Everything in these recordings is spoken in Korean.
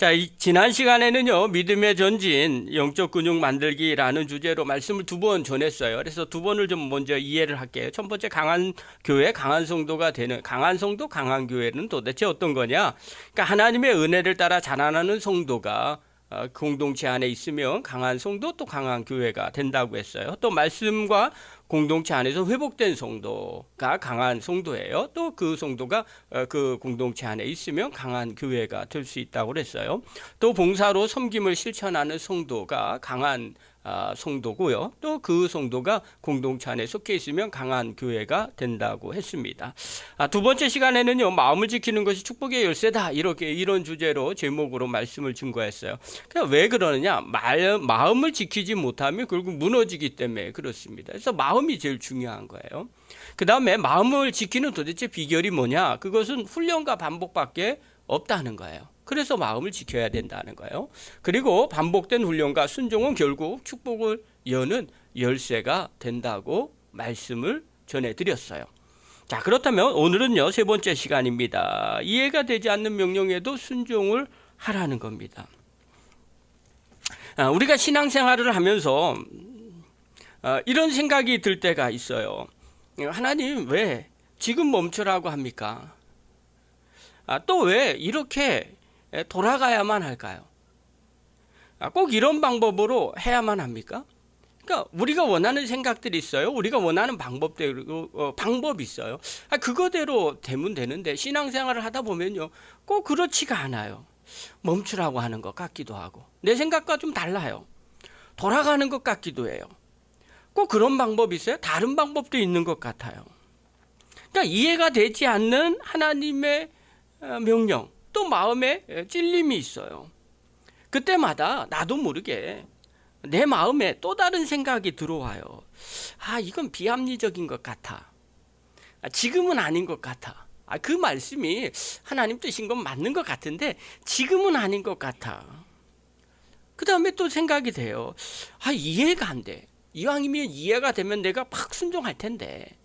자, 지난 시간에는요, 믿음의 전진, 영적 근육 만들기라는 주제로 말씀을 2번 전했어요. 그래서 2번을 좀 먼저 이해를 할게요. 첫 번째, 강한 교회, 강한 성도가 되는, 강한 성도, 강한 교회는 도대체 어떤 거냐? 그러니까 하나님의 은혜를 따라 자라나는 성도가 공동체 안에 있으면 강한 성도 또 강한 교회가 된다고 했어요. 또 말씀과 공동체 안에서 회복된 성도가 강한 성도예요. 또 그 성도가 그 공동체 안에 있으면 강한 교회가 될 수 있다고 그랬어요. 또 봉사로 섬김을 실천하는 성도가 강한 성도고요. 또 그 성도가 공동체 안에 속해 있으면 강한 교회가 된다고 했습니다. 2번째 시간에는요, 마음을 지키는 것이 축복의 열쇠다, 이런 주제로 제목으로 말씀을 증거했어요. 그러니까 왜 그러느냐? 마음을 지키지 못하면 결국 무너지기 때문에 그렇습니다. 그래서 마음이 제일 중요한 거예요. 그 다음에 마음을 지키는 도대체 비결이 뭐냐? 그것은 훈련과 반복밖에 없다는 거예요. 그래서 마음을 지켜야 된다는 거예요. 그리고 반복된 훈련과 순종은 결국 축복을 여는 열쇠가 된다고 말씀을 전해드렸어요. 자, 그렇다면 오늘은요, 3번째 시간입니다. 이해가 되지 않는 명령에도 순종을 하라는 겁니다. 우리가 신앙생활을 하면서 이런 생각이 들 때가 있어요. 하나님, 왜 지금 멈추라고 합니까? 또 왜 이렇게 돌아가야만 할까요? 꼭 이런 방법으로 해야만 합니까? 그러니까 우리가 원하는 생각들이 있어요. 우리가 원하는 방법이 있어요. 그거대로 되면 되는데 신앙생활을 하다 보면요, 꼭 그렇지가 않아요. 멈추라고 하는 것 같기도 하고 내 생각과 좀 달라요. 돌아가는 것 같기도 해요. 꼭 그런 방법이 있어요? 다른 방법도 있는 것 같아요. 그러니까 이해가 되지 않는 하나님의 명령, 또 마음에 찔림이 있어요. 그때마다 나도 모르게 내 마음에 또 다른 생각이 들어와요. 이건 비합리적인 것 같아. 지금은 아닌 것 같아. 그 말씀이 하나님 뜻인 건 맞는 것 같은데 지금은 아닌 것 같아. 그 다음에 또 생각이 돼요. 이해가 안 돼. 이왕이면 이해가 되면 내가 팍 순종할 텐데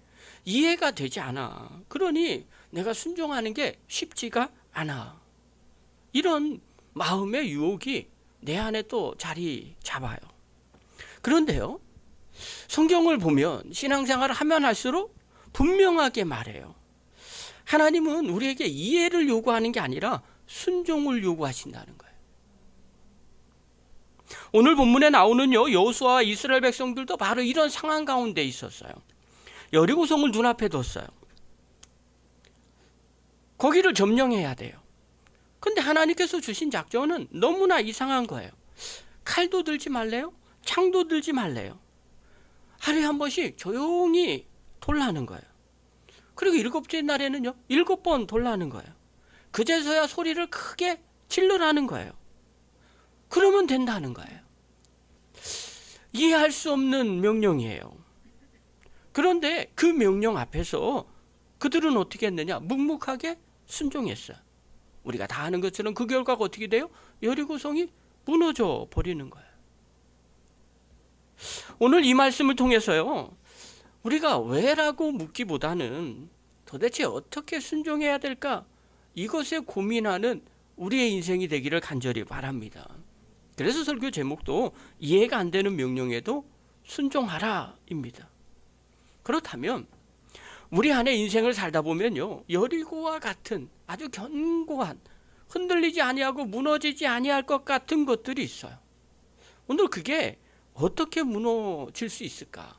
이해가 되지 않아. 그러니 내가 순종하는 게 쉽지가 않아. 이런 마음의 유혹이 내 안에 또 자리 잡아요. 그런데요, 성경을 보면 신앙생활을 하면 할수록 분명하게 말해요. 하나님은 우리에게 이해를 요구하는 게 아니라 순종을 요구하신다는 거예요. 오늘 본문에 나오는요, 여호수아와 이스라엘 백성들도 바로 이런 상황 가운데 있었어요. 여리고성을 눈앞에 뒀어요. 거기를 점령해야 돼요. 근데 하나님께서 주신 작전은 너무나 이상한 거예요. 칼도 들지 말래요. 창도 들지 말래요. 하루에 한 번씩 조용히 돌라는 거예요. 그리고 7째 날에는요, 7번 돌라는 거예요. 그제서야 소리를 크게 질러라는 거예요. 그러면 된다는 거예요. 이해할 수 없는 명령이에요. 그런데 그 명령 앞에서 그들은 어떻게 했느냐? 묵묵하게 순종했어요. 우리가 다 아는 것처럼 그 결과가 어떻게 돼요? 여리고성이 무너져 버리는 거예요. 오늘 이 말씀을 통해서요, 우리가 왜라고 묻기보다는 도대체 어떻게 순종해야 될까? 이것에 고민하는 우리의 인생이 되기를 간절히 바랍니다. 그래서 설교 제목도 이해가 안 되는 명령에도 순종하라입니다. 그렇다면 우리 안에 인생을 살다 보면요, 여리고와 같은 아주 견고한, 흔들리지 아니하고 무너지지 아니할 것 같은 것들이 있어요. 오늘 그게 어떻게 무너질 수 있을까?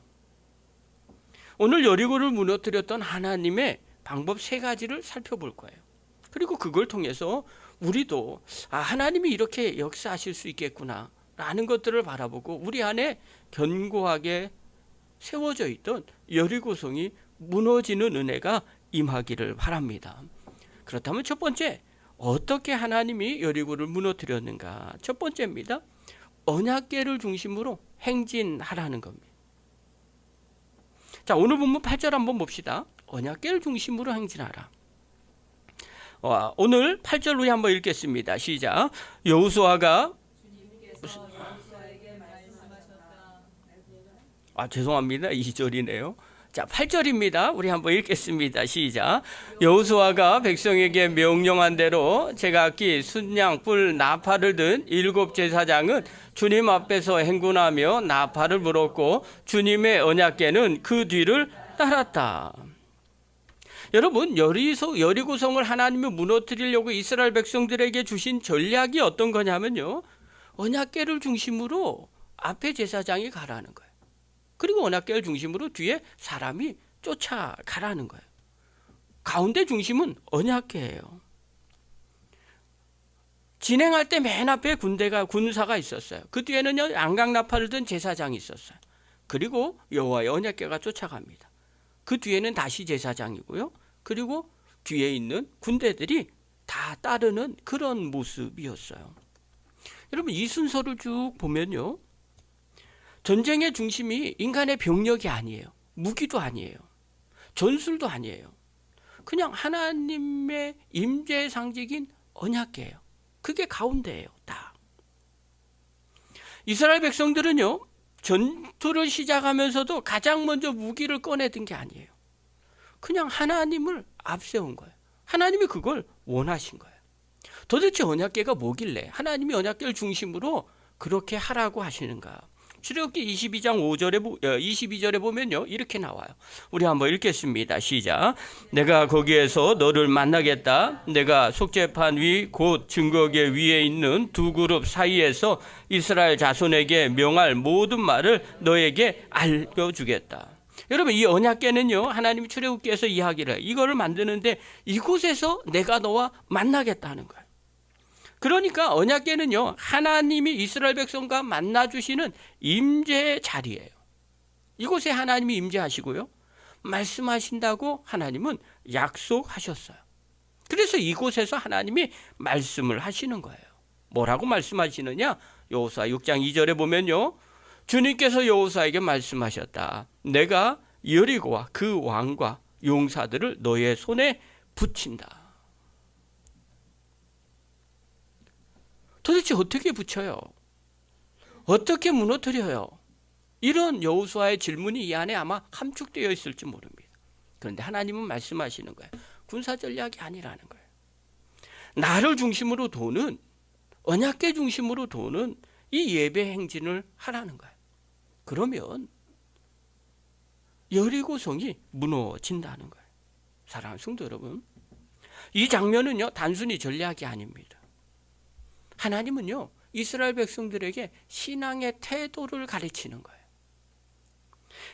오늘 여리고를 무너뜨렸던 하나님의 방법 3가지를 살펴볼 거예요. 그리고 그걸 통해서 우리도 하나님이 이렇게 역사하실 수 있겠구나 라는 것들을 바라보고 우리 안에 견고하게 세워져 있던 여리고성이 무너지는 은혜가 임하기를 바랍니다. 그렇다면 첫 번째, 어떻게 하나님이 여리고를 무너뜨렸는가? 첫 번째입니다. 언약궤를 중심으로 행진하라는 겁니다. 자, 오늘 본문 8절 한번 봅시다. 언약궤를 중심으로 행진하라. 오늘 8절 후에 한번 읽겠습니다. 시작. 여호수아가 죄송합니다. 2절이네요. 자, 8절입니다. 우리 한번 읽겠습니다. 시작. 여호수아가 백성에게 명령한 대로 제각기 순양, 뿔, 나팔을 든 7 제사장은 주님 앞에서 행군하며 나팔을 불었고 주님의 언약궤는 그 뒤를 따랐다. 여러분, 여리고성을 하나님이 무너뜨리려고 이스라엘 백성들에게 주신 전략이 어떤 거냐면요, 언약궤를 중심으로 앞에 제사장이 가라는 거예요. 그리고 언약궤를 중심으로 뒤에 사람이 쫓아가라는 거예요. 가운데 중심은 언약궤예요. 진행할 때 맨 앞에 군사가 있었어요. 그 뒤에는요, 양강나팔을 든 제사장이 있었어요. 그리고 여호와의 언약궤가 쫓아갑니다. 그 뒤에는 다시 제사장이고요. 그리고 뒤에 있는 군대들이 다 따르는 그런 모습이었어요. 여러분, 이 순서를 쭉 보면요, 전쟁의 중심이 인간의 병력이 아니에요. 무기도 아니에요. 전술도 아니에요. 그냥 하나님의 임재의 상징인 언약궤예요. 그게 가운데예요. 다. 이스라엘 백성들은요, 전투를 시작하면서도 가장 먼저 무기를 꺼내든 게 아니에요. 그냥 하나님을 앞세운 거예요. 하나님이 그걸 원하신 거예요. 도대체 언약궤가 뭐길래 하나님이 언약궤를 중심으로 그렇게 하라고 하시는가? 출애굽기 22절에 보면요, 이렇게 나와요. 우리 한번 읽겠습니다. 시작. 내가 거기에서 너를 만나겠다. 내가 속죄판 위 곧 증거궤 위에 있는 두 그룹 사이에서 이스라엘 자손에게 명할 모든 말을 너에게 알려주겠다. 여러분, 이 언약궤는요, 하나님이 출애굽기에서 이야기를 해요. 이거를 만드는데 이곳에서 내가 너와 만나겠다는 거예요. 그러니까 언약궤는요, 하나님이 이스라엘 백성과 만나주시는 임재의 자리예요. 이곳에 하나님이 임재하시고요, 말씀하신다고 하나님은 약속하셨어요. 그래서 이곳에서 하나님이 말씀을 하시는 거예요. 뭐라고 말씀하시느냐? 여호수아 6장 2절에 보면요, 주님께서 여호수아에게 말씀하셨다. 내가 여리고와 그 왕과 용사들을 너의 손에 붙인다. 도대체 어떻게 붙여요? 어떻게 무너뜨려요? 이런 여호수아의 질문이 이 안에 아마 함축되어 있을지 모릅니다. 그런데 하나님은 말씀하시는 거예요. 군사 전략이 아니라는 거예요. 나를 중심으로 도는, 언약궤 중심으로 도는 이 예배 행진을 하라는 거예요. 그러면 여리고성이 무너진다는 거예요. 사랑하는 성도 여러분, 이 장면은요, 단순히 전략이 아닙니다. 하나님은요, 이스라엘 백성들에게 신앙의 태도를 가르치는 거예요.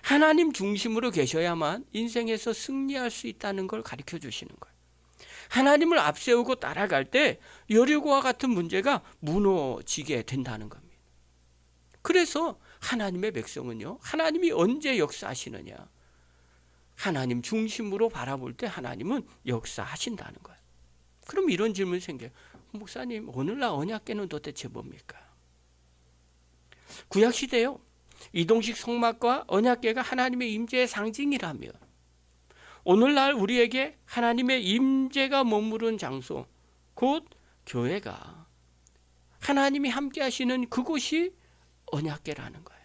하나님 중심으로 계셔야만 인생에서 승리할 수 있다는 걸 가르쳐 주시는 거예요. 하나님을 앞세우고 따라갈 때 여리고와 같은 문제가 무너지게 된다는 겁니다. 그래서 하나님의 백성은요, 하나님이 언제 역사하시느냐, 하나님 중심으로 바라볼 때 하나님은 역사하신다는 거예요. 그럼 이런 질문이 생겨요. 목사님, 오늘날 언약궤는 도대체 뭡니까? 구약시대요, 이동식 성막과 언약궤가 하나님의 임재의 상징이라면 오늘날 우리에게 하나님의 임재가 머무른 장소, 곧 교회가 하나님이 함께 하시는 그곳이 언약궤라는 거예요.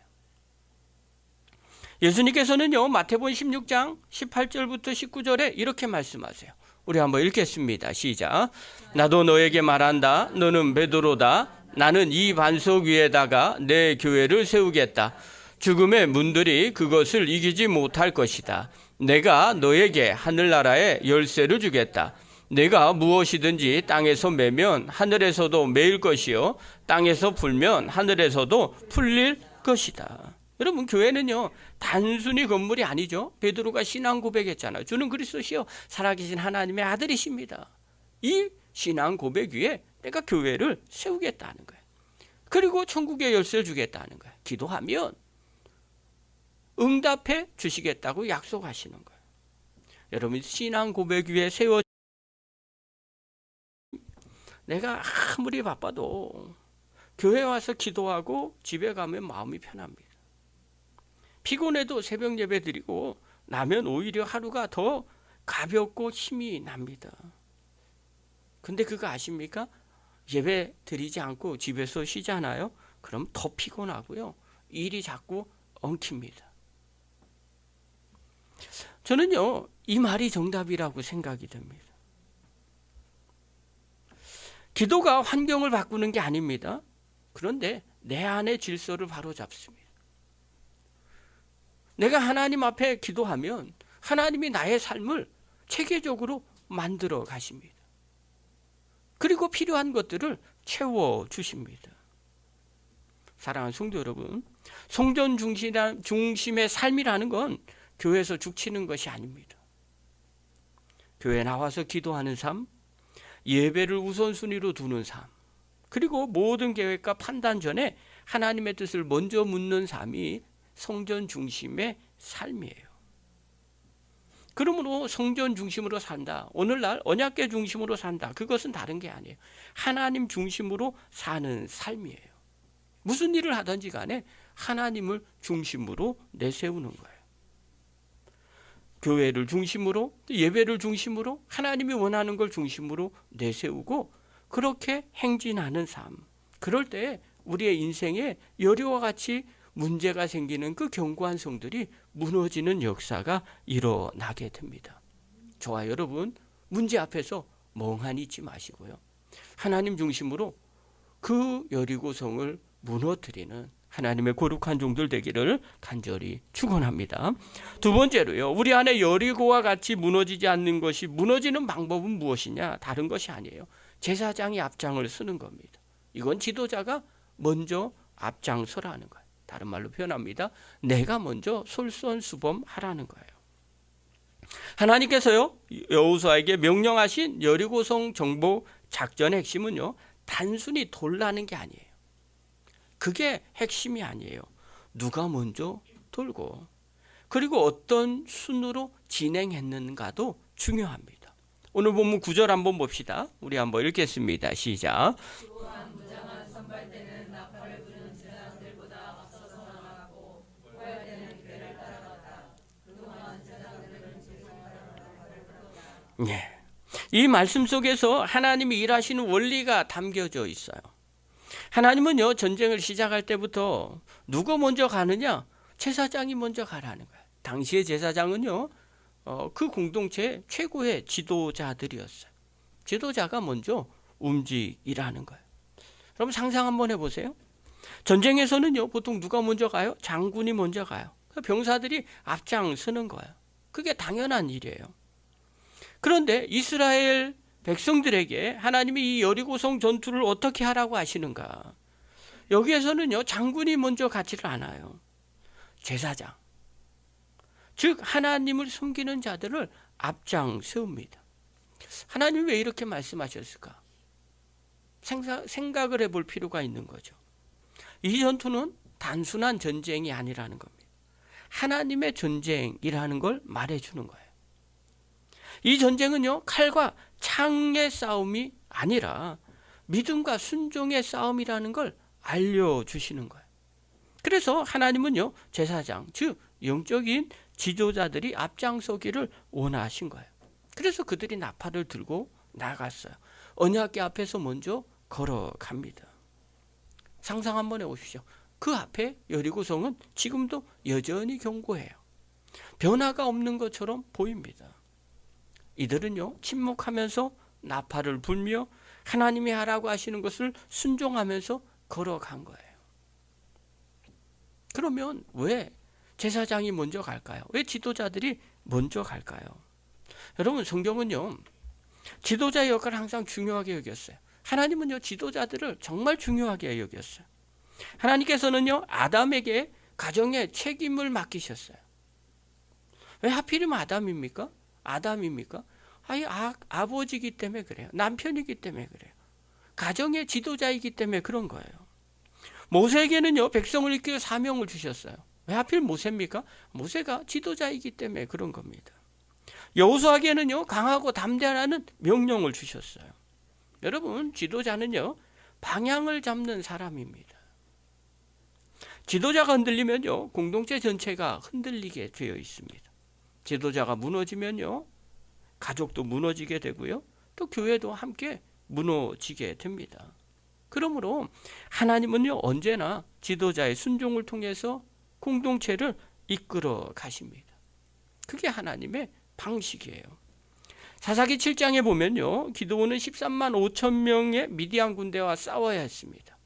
예수님께서는요, 마태복음 16장 18절부터 19절에 이렇게 말씀하세요. 우리 한번 읽겠습니다. 시작. 나도 너에게 말한다. 너는 베드로다. 나는 이 반석 위에다가 내 교회를 세우겠다. 죽음의 문들이 그것을 이기지 못할 것이다. 내가 너에게 하늘나라의 열쇠를 주겠다. 내가 무엇이든지 땅에서 매면 하늘에서도 매일 것이요, 땅에서 풀면 하늘에서도 풀릴 것이다. 여러분, 교회는요, 단순히 건물이 아니죠. 베드로가 신앙 고백했잖아요. 주는 그리스도시요 살아계신 하나님의 아들이십니다. 이 신앙 고백 위에 내가 교회를 세우겠다는 거예요. 그리고 천국의 열쇠를 주겠다는 거예요. 기도하면 응답해 주시겠다고 약속하시는 거예요. 여러분, 신앙 고백 위에 세워, 내가 아무리 바빠도 교회 와서 기도하고 집에 가면 마음이 편합니다. 피곤해도 새벽 예배 드리고 나면 오히려 하루가 더 가볍고 힘이 납니다. 근데 그거 아십니까? 예배 드리지 않고 집에서 쉬잖아요. 그럼 더 피곤하고요, 일이 자꾸 엉킵니다. 저는요, 이 말이 정답이라고 생각이 됩니다. 기도가 환경을 바꾸는 게 아닙니다. 그런데 내 안의 질서를 바로잡습니다. 내가 하나님 앞에 기도하면 하나님이 나의 삶을 체계적으로 만들어 가십니다. 그리고 필요한 것들을 채워 주십니다. 사랑하는 성도 여러분, 성전 중심의 삶이라는 건 교회에서 죽치는 것이 아닙니다. 교회에 나와서 기도하는 삶, 예배를 우선순위로 두는 삶, 그리고 모든 계획과 판단 전에 하나님의 뜻을 먼저 묻는 삶이 성전 중심의 삶이에요. 그러므로 성전 중심으로 산다, 오늘날 언약궤 중심으로 산다, 그것은 다른 게 아니에요. 하나님 중심으로 사는 삶이에요. 무슨 일을 하든지 간에 하나님을 중심으로 내세우는 거예요. 교회를 중심으로, 예배를 중심으로, 하나님이 원하는 걸 중심으로 내세우고 그렇게 행진하는 삶. 그럴 때 우리의 인생에 여리와 같이 문제가 생기는 그 견고한 성들이 무너지는 역사가 일어나게 됩니다. 저와 여러분, 문제 앞에서 멍하니 있지 마시고요, 하나님 중심으로 그 여리고성을 무너뜨리는 하나님의 거룩한 종들 되기를 간절히 축원합니다. 두 번째로요, 우리 안에 여리고와 같이 무너지지 않는 것이, 무너지는 방법은 무엇이냐? 다른 것이 아니에요. 제사장이 앞장을 서는 겁니다. 이건 지도자가 먼저 앞장서라는 거예요. 다른 말로 표현합니다. 내가 먼저 솔선수범하라는 거예요. 하나님께서요, 여호수아에게 명령하신 여리고성 정복 작전의 핵심은요, 단순히 돌라는 게 아니에요. 그게 핵심이 아니에요. 누가 먼저 돌고 그리고 어떤 순으로 진행했는가도 중요합니다. 오늘 본문 9절 한번 봅시다. 우리 한번 읽겠습니다. 시작. 예. 이 말씀 속에서 하나님이 일하시는 원리가 담겨져 있어요. 하나님은요, 전쟁을 시작할 때부터 누가 먼저 가느냐? 제사장이 먼저 가라는 거예요. 당시의 제사장은요, 그 공동체 최고의 지도자들이었어요. 지도자가 먼저 움직이라는 거예요. 여러분 상상 한번 해보세요. 전쟁에서는요, 보통 누가 먼저 가요? 장군이 먼저 가요. 병사들이 앞장서는 거예요. 그게 당연한 일이에요. 그런데 이스라엘 백성들에게 하나님이 이 여리고성 전투를 어떻게 하라고 하시는가? 여기에서는요, 장군이 먼저 가지를 않아요. 제사장, 즉 하나님을 섬기는 자들을 앞장 세웁니다. 하나님이 왜 이렇게 말씀하셨을까? 생각을 해볼 필요가 있는 거죠. 이 전투는 단순한 전쟁이 아니라는 겁니다. 하나님의 전쟁이라는 걸 말해주는 거예요. 이 전쟁은요, 칼과 창의 싸움이 아니라 믿음과 순종의 싸움이라는 걸 알려주시는 거예요. 그래서 하나님은요, 제사장, 즉 영적인 지도자들이 앞장서기를 원하신 거예요. 그래서 그들이 나팔을 들고 나갔어요. 언약궤 앞에서 먼저 걸어갑니다. 상상 한번 해보십시오. 그 앞에 여리고성은 지금도 여전히 견고해요. 변화가 없는 것처럼 보입니다. 이들은요, 침묵하면서 나팔을 불며 하나님이 하라고 하시는 것을 순종하면서 걸어간 거예요. 그러면 왜 제사장이 먼저 갈까요? 왜 지도자들이 먼저 갈까요? 여러분, 성경은요, 지도자의 역할을 항상 중요하게 여겼어요. 하나님은요, 지도자들을 정말 중요하게 여겼어요. 하나님께서는요, 아담에게 가정의 책임을 맡기셨어요. 왜 하필이면 아담입니까? 아담입니까? 아니, 아버지이기 때문에 그래요. 남편이기 때문에 그래요. 가정의 지도자이기 때문에 그런 거예요. 모세에게는요, 백성을 이끌 사명을 주셨어요. 왜 하필 모세입니까? 모세가 지도자이기 때문에 그런 겁니다. 여호수아에게는요, 강하고 담대하라는 명령을 주셨어요. 여러분, 지도자는요, 방향을 잡는 사람입니다. 지도자가 흔들리면요, 공동체 전체가 흔들리게 되어 있습니다. 지도자가 무너지면요, 가족도 무너지게 되고요, 또 교회도 함께 무너지게 됩니다. 그러므로 하나님은요, 언제나 지도자의 순종을 통해서 공동체를 이끌어 가십니다. 그게 하나님의 방식이에요. 사사기 7장에 보면요, 기드온은 13만 5천 명의 미디안 군대와 싸워야 했습니다.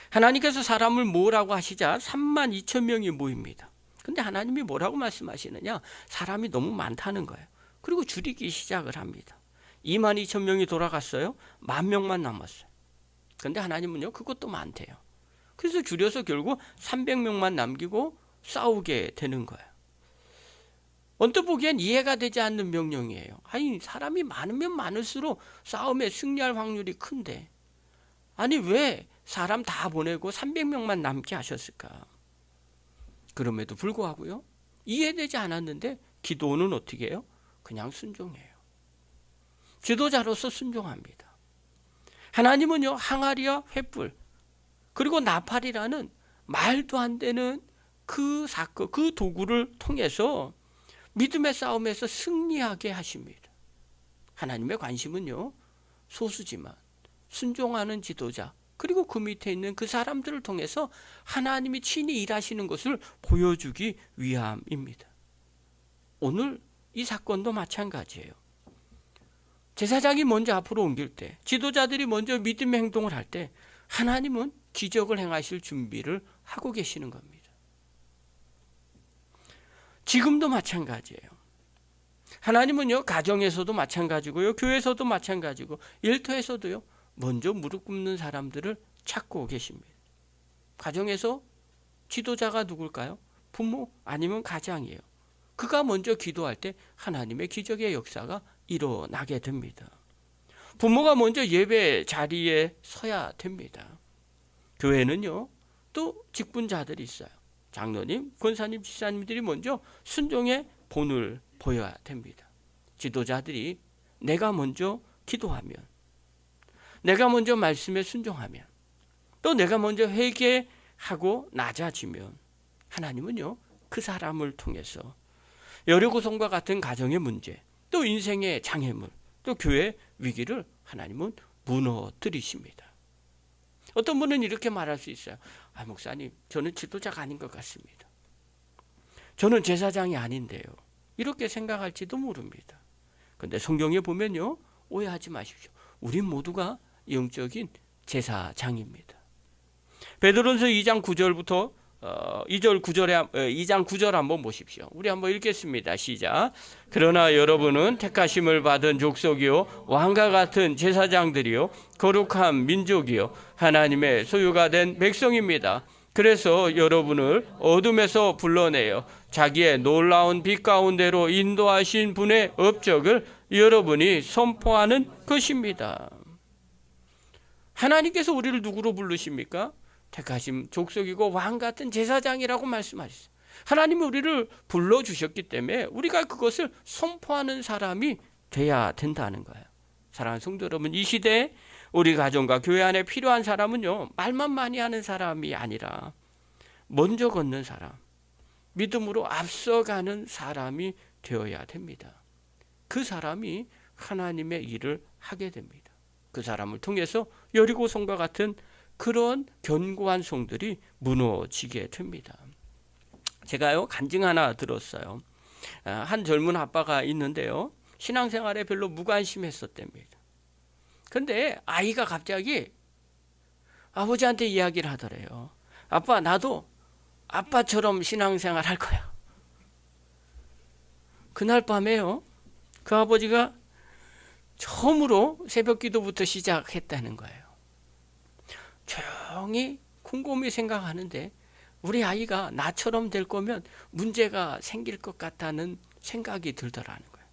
하나님께서 사람을 모으라고 하시자 3만 2천 명이 모입니다. 근데 하나님이 뭐라고 말씀하시느냐? 사람이 너무 많다는 거예요. 그리고 줄이기 시작을 합니다. 2만 2천 명이 돌아갔어요. 1만 명만 남았어요. 근데 하나님은요, 그것도 많대요. 그래서 줄여서 결국 300명만 남기고 싸우게 되는 거예요. 언뜻 보기엔 이해가 되지 않는 명령이에요. 아니, 사람이 많으면 많을수록 싸움에 승리할 확률이 큰데, 아니 왜 사람 다 보내고 300명만 남게 하셨을까? 그럼에도 불구하고요, 이해되지 않았는데 기드온은 어떻게 해요? 그냥 순종해요. 지도자로서 순종합니다. 하나님은요, 항아리와 횃불 그리고 나팔이라는 말도 안 되는 그 사건, 그 도구를 통해서 믿음의 싸움에서 승리하게 하십니다. 하나님의 관심은요, 소수지만 순종하는 지도자, 그리고 그 밑에 있는 그 사람들을 통해서 하나님이 친히 일하시는 것을 보여주기 위함입니다. 오늘 이 사건도 마찬가지예요. 제사장이 먼저 앞으로 옮길 때, 지도자들이 먼저 믿음의 행동을 할 때 하나님은 기적을 행하실 준비를 하고 계시는 겁니다. 지금도 마찬가지예요. 하나님은요, 가정에서도 마찬가지고요, 교회에서도 마찬가지고, 일터에서도요, 먼저 무릎 꿇는 사람들을 찾고 계십니다. 가정에서 지도자가 누굴까요? 부모 아니면 가장이에요. 그가 먼저 기도할 때 하나님의 기적의 역사가 일어나게 됩니다. 부모가 먼저 예배 자리에 서야 됩니다. 교회는요, 또 직분자들이 있어요. 장로님, 권사님, 집사님들이 먼저 순종의 본을 보여야 됩니다. 지도자들이 내가 먼저 기도하면, 내가 먼저 말씀에 순종하면, 또 내가 먼저 회개하고 낮아지면 하나님은요, 그 사람을 통해서 여리고성과 같은 가정의 문제, 또 인생의 장애물, 또 교회 위기를 하나님은 무너뜨리십니다. 어떤 분은 이렇게 말할 수 있어요. 아, 목사님, 저는 지도자가 아닌 것 같습니다. 저는 제사장이 아닌데요. 이렇게 생각할지도 모릅니다. 그런데 성경에 보면요, 오해하지 마십시오. 우리 모두가 영적인 제사장입니다. 베드로전서 2장 9절부터 2장 9절 한번 보십시오. 우리 한번 읽겠습니다. 시작. 그러나 여러분은 택하심을 받은 족속이요, 왕과 같은 제사장들이요, 거룩한 민족이요, 하나님의 소유가 된 백성입니다. 그래서 여러분을 어둠에서 불러내어 자기의 놀라운 빛 가운데로 인도하신 분의 업적을 여러분이 선포하는 것입니다. 하나님께서 우리를 누구로 부르십니까? 택하신 족속이고 왕 같은 제사장이라고 말씀하셨어요. 하나님이 우리를 불러주셨기 때문에 우리가 그것을 선포하는 사람이 돼야 된다는 거예요. 사랑하는 성도 여러분, 이 시대에 우리 가정과 교회 안에 필요한 사람은요, 말만 많이 하는 사람이 아니라 먼저 걷는 사람, 믿음으로 앞서가는 사람이 되어야 됩니다. 그 사람이 하나님의 일을 하게 됩니다. 그 사람을 통해서 여리고성과 같은 그런 견고한 성들이 무너지게 됩니다. 제가요, 간증 하나 들었어요. 한 젊은 아빠가 있는데요, 신앙생활에 별로 무관심했었답니다. 근데 아이가 갑자기 아버지한테 이야기를 하더래요. 아빠, 나도 아빠처럼 신앙생활 할 거야. 그날 밤에요, 그 아버지가 처음으로 새벽 기도부터 시작했다는 거예요. 조용히 곰곰이 생각하는데 우리 아이가 나처럼 될 거면 문제가 생길 것 같다는 생각이 들더라는 거예요.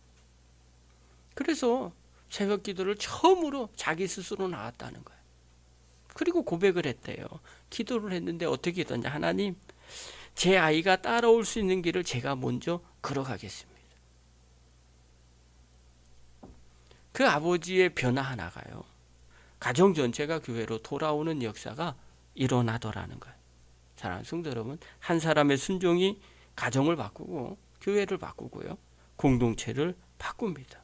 그래서 새벽 기도를 처음으로 자기 스스로 나왔다는 거예요. 그리고 고백을 했대요. 기도를 했는데 어떻게 했더냐. 하나님, 제 아이가 따라올 수 있는 길을 제가 먼저 걸어가겠습니다. 그 아버지의 변화 하나가요, 가정 전체가 교회로 돌아오는 역사가 일어나더라는 거예요. 사랑하는 성도 여러분, 한 사람의 순종이 가정을 바꾸고 교회를 바꾸고요, 공동체를 바꿉니다.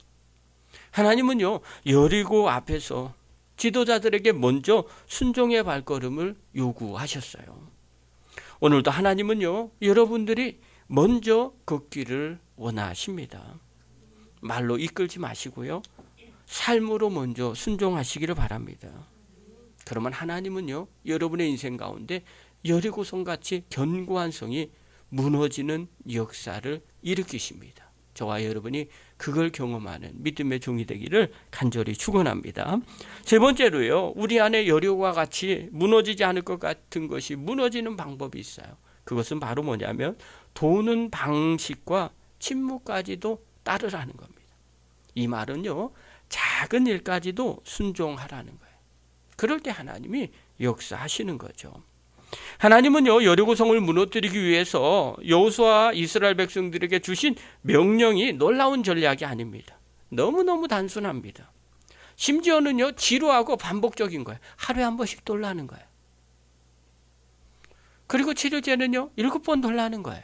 하나님은요, 여리고 앞에서 지도자들에게 먼저 순종의 발걸음을 요구하셨어요. 오늘도 하나님은요, 여러분들이 먼저 걷기를 원하십니다. 말로 이끌지 마시고요. 삶으로 먼저 순종하시기를 바랍니다. 그러면 하나님은요, 여러분의 인생 가운데 여리고성 같이 견고한 성이 무너지는 역사를 일으키십니다. 저와 여러분이 그걸 경험하는 믿음의 종이 되기를 간절히 축원합니다. 세 번째로요, 우리 안에 여리고와 같이 무너지지 않을 것 같은 것이 무너지는 방법이 있어요. 그것은 바로 뭐냐면 도는 방식과 침묵까지도 따르라는 겁니다. 이 말은요, 작은 일까지도 순종하라는 거예요. 그럴 때 하나님이 역사하시는 거죠. 하나님은요, 여리고성을 무너뜨리기 위해서 여호수아와 이스라엘 백성들에게 주신 명령이 놀라운 전략이 아닙니다. 너무너무 단순합니다. 심지어는요, 지루하고 반복적인 거예요. 하루에 한 번씩 돌라는 거예요. 그리고 7일째는요 7번 돌라는 거예요.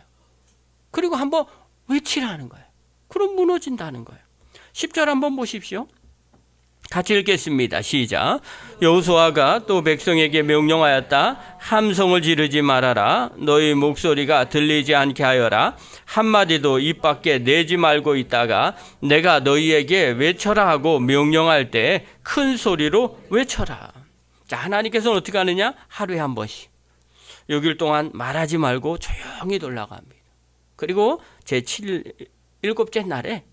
그리고 한번 외치라는 거예요. 그럼 무너진다는 거예요. 10절 한번 보십시오. 같이 읽겠습니다. 시작. 여호수아가 또 백성에게 명령하였다. 함성을 지르지 말아라. 너희 목소리가 들리지 않게 하여라. 한마디도 입 밖에 내지 말고 있다가 내가 너희에게 외쳐라 하고 명령할 때 큰 소리로 외쳐라. 자, 하나님께서는 어떻게 하느냐? 하루에 한 번씩 6일 동안 말하지 말고 조용히 돌라고 합니다. 그리고 제7일째 날에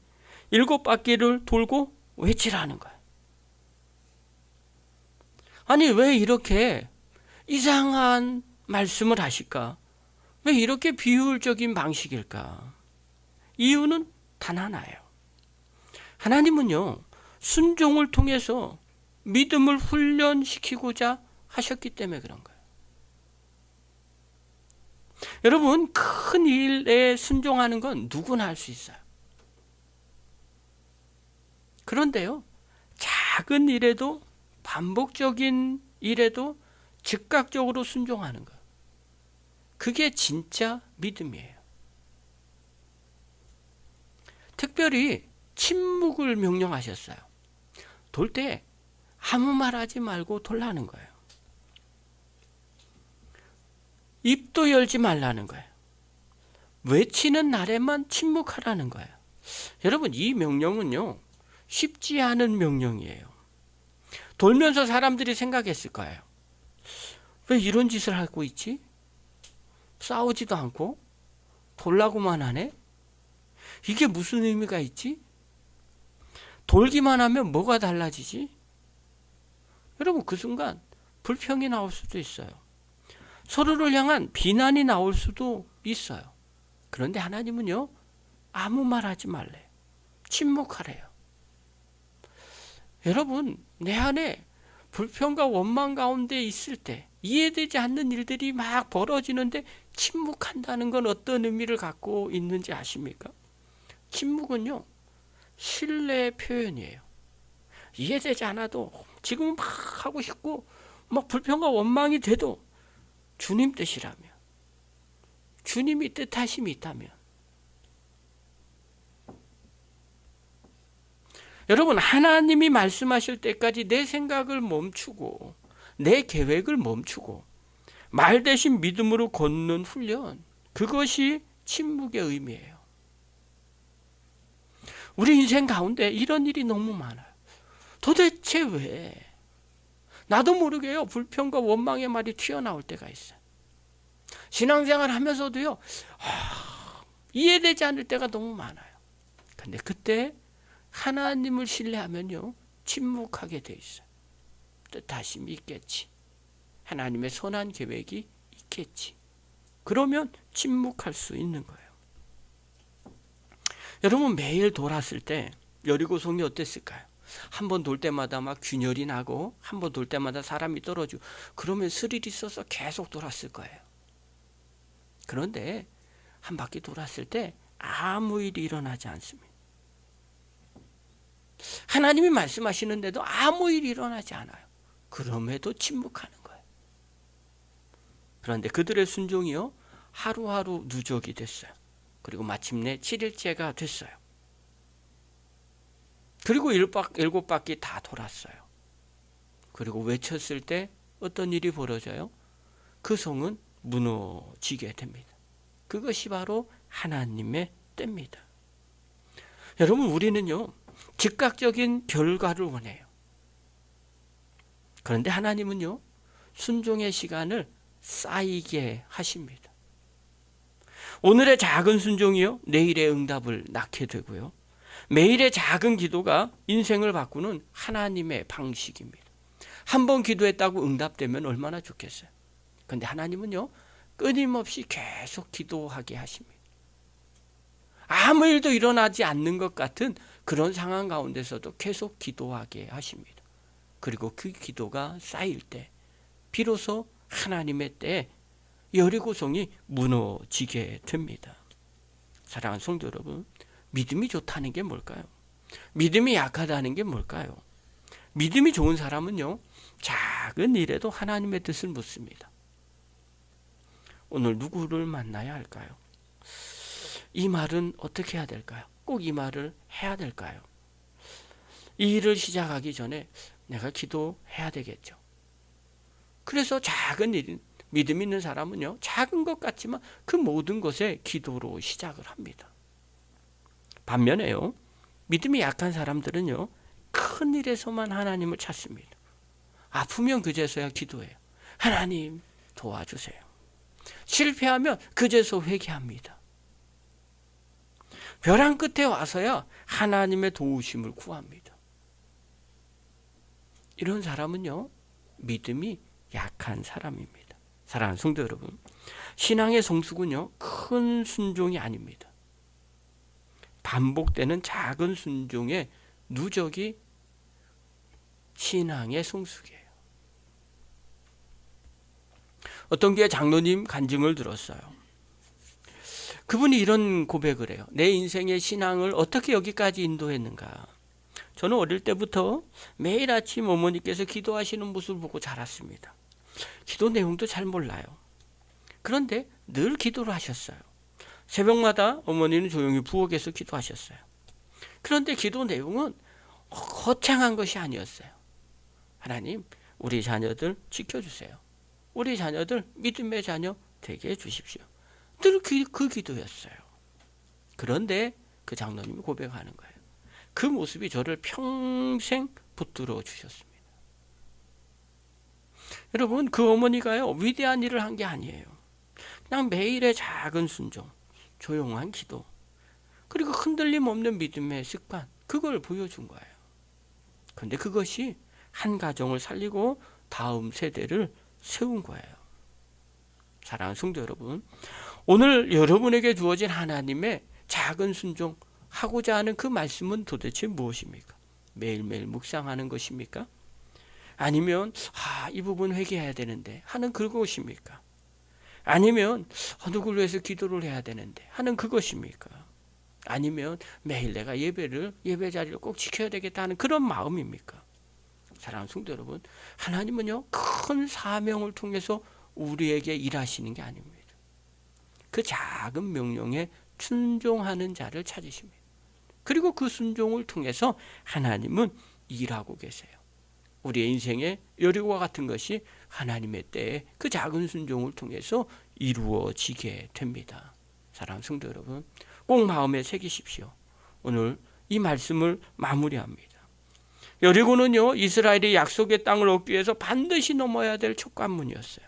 7바퀴를 돌고 외치라는 거예요. 아니, 왜 이렇게 이상한 말씀을 하실까? 왜 이렇게 비효율적인 방식일까? 이유는 단 하나예요. 하나님은요, 순종을 통해서 믿음을 훈련시키고자 하셨기 때문에 그런 거예요. 여러분, 큰 일에 순종하는 건 누구나 할 수 있어요. 그런데요, 작은 일에도 반복적인 일에도 즉각적으로 순종하는 것, 그게 진짜 믿음이에요. 특별히 침묵을 명령하셨어요. 돌 때 아무 말 하지 말고 돌라는 거예요. 입도 열지 말라는 거예요. 외치는 날에만 침묵하라는 거예요. 여러분, 이 명령은요, 쉽지 않은 명령이에요. 돌면서 사람들이 생각했을 거예요. 왜 이런 짓을 하고 있지? 싸우지도 않고 돌라고만 하네? 이게 무슨 의미가 있지? 돌기만 하면 뭐가 달라지지? 여러분, 그 순간 불평이 나올 수도 있어요. 서로를 향한 비난이 나올 수도 있어요. 그런데 하나님은요, 아무 말 하지 말래. 침묵하래요. 여러분, 내 안에 불평과 원망 가운데 있을 때 이해되지 않는 일들이 막 벌어지는데 침묵한다는 건 어떤 의미를 갖고 있는지 아십니까? 침묵은요, 신뢰의 표현이에요. 이해되지 않아도 지금 막 하고 싶고 막 불평과 원망이 돼도 주님 뜻이라면, 주님이 뜻하심이 있다면, 여러분, 하나님이 말씀하실 때까지 내 생각을 멈추고 내 계획을 멈추고 말 대신 믿음으로 걷는 훈련, 그것이 침묵의 의미예요. 우리 인생 가운데 이런 일이 너무 많아요. 도대체 왜? 나도 모르게요, 불평과 원망의 말이 튀어나올 때가 있어요. 신앙생활 하면서도요, 이해되지 않을 때가 너무 많아요. 근데 그때 하나님을 신뢰하면요, 침묵하게 돼 있어요. 뜻하심이 있겠지. 하나님의 선한 계획이 있겠지. 그러면 침묵할 수 있는 거예요. 여러분, 매일 돌았을 때 여리고성이 어땠을까요? 한 번 돌 때마다 막 균열이 나고 한 번 돌 때마다 사람이 떨어지고 그러면 스릴이 있어서 계속 돌았을 거예요. 그런데 한 바퀴 돌았을 때 아무 일이 일어나지 않습니다. 하나님이 말씀하시는데도 아무 일이 일어나지 않아요. 그럼에도 침묵하는 거예요. 그런데 그들의 순종이요, 하루하루 누적이 됐어요. 그리고 마침내 7일째가 됐어요. 그리고 7바퀴 다 돌았어요. 그리고 외쳤을 때 어떤 일이 벌어져요? 그 성은 무너지게 됩니다. 그것이 바로 하나님의 때입니다. 여러분, 우리는요, 즉각적인 결과를 원해요. 그런데 하나님은요, 순종의 시간을 쌓이게 하십니다. 오늘의 작은 순종이요, 내일의 응답을 낳게 되고요. 매일의 작은 기도가 인생을 바꾸는 하나님의 방식입니다. 한 번 기도했다고 응답되면 얼마나 좋겠어요. 그런데 하나님은요, 끊임없이 계속 기도하게 하십니다. 아무 일도 일어나지 않는 것 같은 그런 상황 가운데서도 계속 기도하게 하십니다. 그리고 그 기도가 쌓일 때 비로소 하나님의 때에 여리고성이 무너지게 됩니다. 사랑하는 성도 여러분, 믿음이 좋다는 게 뭘까요? 믿음이 약하다는 게 뭘까요? 믿음이 좋은 사람은요, 작은 일에도 하나님의 뜻을 묻습니다. 오늘 누구를 만나야 할까요? 이 말은 어떻게 해야 될까요? 꼭 이 말을 해야 될까요? 이 일을 시작하기 전에 내가 기도해야 되겠죠. 그래서 작은 일, 믿음 있는 사람은요, 작은 것 같지만 그 모든 것에 기도로 시작을 합니다. 반면에요, 믿음이 약한 사람들은요, 큰 일에서만 하나님을 찾습니다. 아프면 그제서야 기도해요. 하나님 도와주세요. 실패하면 그제서 회개합니다. 벼랑 끝에 와서야 하나님의 도우심을 구합니다. 이런 사람은요, 믿음이 약한 사람입니다. 사랑하는 성도 여러분, 신앙의 성숙은요, 큰 순종이 아닙니다. 반복되는 작은 순종의 누적이 신앙의 성숙이에요. 어떤 교회 장로님 간증을 들었어요. 그분이 이런 고백을 해요. 내 인생의 신앙을 어떻게 여기까지 인도했는가. 저는 어릴 때부터 매일 아침 어머니께서 기도하시는 모습을 보고 자랐습니다. 기도 내용도 잘 몰라요. 그런데 늘 기도를 하셨어요. 새벽마다 어머니는 조용히 부엌에서 기도하셨어요. 그런데 기도 내용은 거창한 것이 아니었어요. 하나님, 우리 자녀들 지켜주세요. 우리 자녀들 믿음의 자녀 되게 해주십시오. 늘 그 기도였어요. 그런데 그 장로님이 고백하는 거예요. 그 모습이 저를 평생 붙들어 주셨습니다. 여러분, 그 어머니가요, 위대한 일을 한 게 아니에요. 그냥 매일의 작은 순종, 조용한 기도, 그리고 흔들림 없는 믿음의 습관, 그걸 보여준 거예요. 그런데 그것이 한 가정을 살리고 다음 세대를 세운 거예요. 사랑하는 성도 여러분, 오늘 여러분에게 주어진 하나님의 작은 순종, 하고자 하는 그 말씀은 도대체 무엇입니까? 매일매일 묵상하는 것입니까? 아니면 이 부분 회개해야 되는데 하는 그것입니까? 아니면 누구를 위해서 기도를 해야 되는데 하는 그것입니까? 아니면 매일 내가 예배 자리를 꼭 지켜야 되겠다 하는 그런 마음입니까? 사랑하는 성도 여러분, 하나님은요, 큰 사명을 통해서 우리에게 일하시는 게 아닙니다. 그 작은 명령에 순종하는 자를 찾으십니다. 그리고 그 순종을 통해서 하나님은 일하고 계세요. 우리의 인생의 여리고와 같은 것이 하나님의 때에 그 작은 순종을 통해서 이루어지게 됩니다. 사랑하는 성도 여러분, 꼭 마음에 새기십시오. 오늘 이 말씀을 마무리합니다. 여리고는요, 이스라엘이 약속의 땅을 얻기 위해서 반드시 넘어야 될 촉관문이었어요.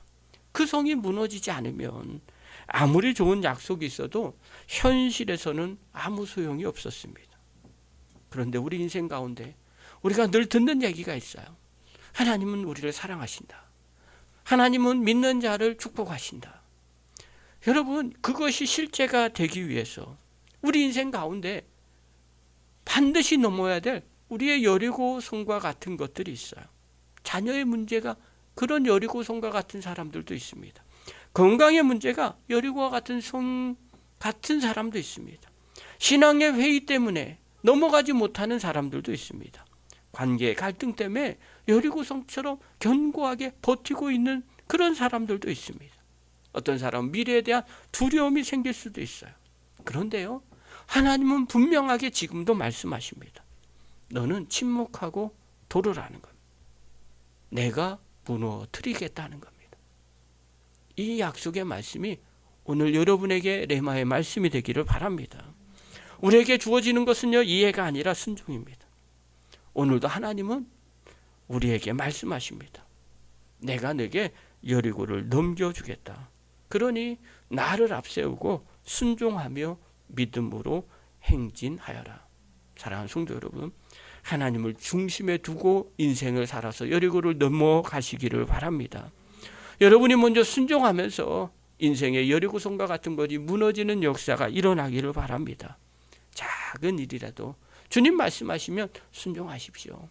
그 성이 무너지지 않으면 아무리 좋은 약속이 있어도 현실에서는 아무 소용이 없었습니다. 그런데 우리 인생 가운데 우리가 늘 듣는 얘기가 있어요. 하나님은 우리를 사랑하신다. 하나님은 믿는 자를 축복하신다. 여러분, 그것이 실제가 되기 위해서 우리 인생 가운데 반드시 넘어야 될 우리의 여리고성과 같은 것들이 있어요. 자녀의 문제가 그런 여리고성과 같은 사람들도 있습니다. 건강의 문제가 여리고와 같은 성 같은 사람도 있습니다. 신앙의 회의 때문에 넘어가지 못하는 사람들도 있습니다. 관계의 갈등 때문에 여리고성처럼 견고하게 버티고 있는 그런 사람들도 있습니다. 어떤 사람은 미래에 대한 두려움이 생길 수도 있어요. 그런데요, 하나님은 분명하게 지금도 말씀하십니다. 너는 침묵하고 돌으라는 겁니다. 내가 무너뜨리겠다는 겁니다. 이 약속의 말씀이 오늘 여러분에게 레마의 말씀이 되기를 바랍니다. 우리에게 주어지는 것은요, 이해가 아니라 순종입니다. 오늘도 하나님은 우리에게 말씀하십니다. 내가 너에게 여리고를 넘겨주겠다. 그러니 나를 앞세우고 순종하며 믿음으로 행진하여라. 사랑하는 성도 여러분, 하나님을 중심에 두고 인생을 살아서 여리고를 넘어가시기를 바랍니다. 여러분이 먼저 순종하면서 인생의 여리고성과 같은 것이 무너지는 역사가 일어나기를 바랍니다. 작은 일이라도 주님 말씀하시면 순종하십시오.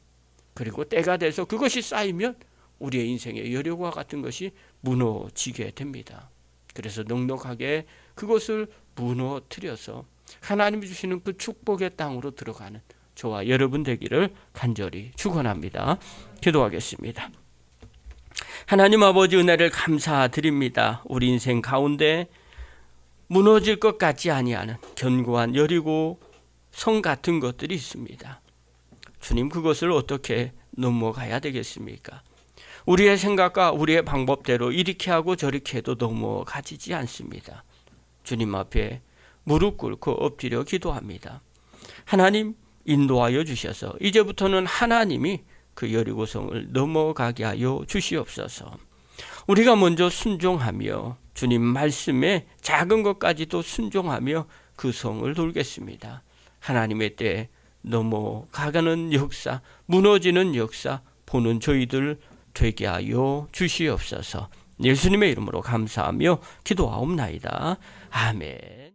그리고 때가 돼서 그것이 쌓이면 우리의 인생의 여리고와 같은 것이 무너지게 됩니다. 그래서 넉넉하게 그것을 무너뜨려서 하나님이 주시는 그 축복의 땅으로 들어가는 저와 여러분 되기를 간절히 축원합니다. 기도하겠습니다. 하나님 아버지, 은혜를 감사드립니다. 우리 인생 가운데 무너질 것 같지 아니하는 견고한 여리고 성 같은 것들이 있습니다. 주님, 그것을 어떻게 넘어가야 되겠습니까? 우리의 생각과 우리의 방법대로 이렇게 하고 저렇게 해도 넘어가지지 않습니다. 주님 앞에 무릎 꿇고 엎드려 기도합니다. 하나님, 인도하여 주셔서 이제부터는 하나님이 그 여리고성을 넘어가게 하여 주시옵소서. 우리가 먼저 순종하며 주님 말씀에 작은 것까지도 순종하며 그 성을 돌겠습니다. 하나님의 때에 넘어가는 역사, 무너지는 역사 보는 저희들 되게 하여 주시옵소서. 예수님의 이름으로 감사하며 기도하옵나이다. 아멘.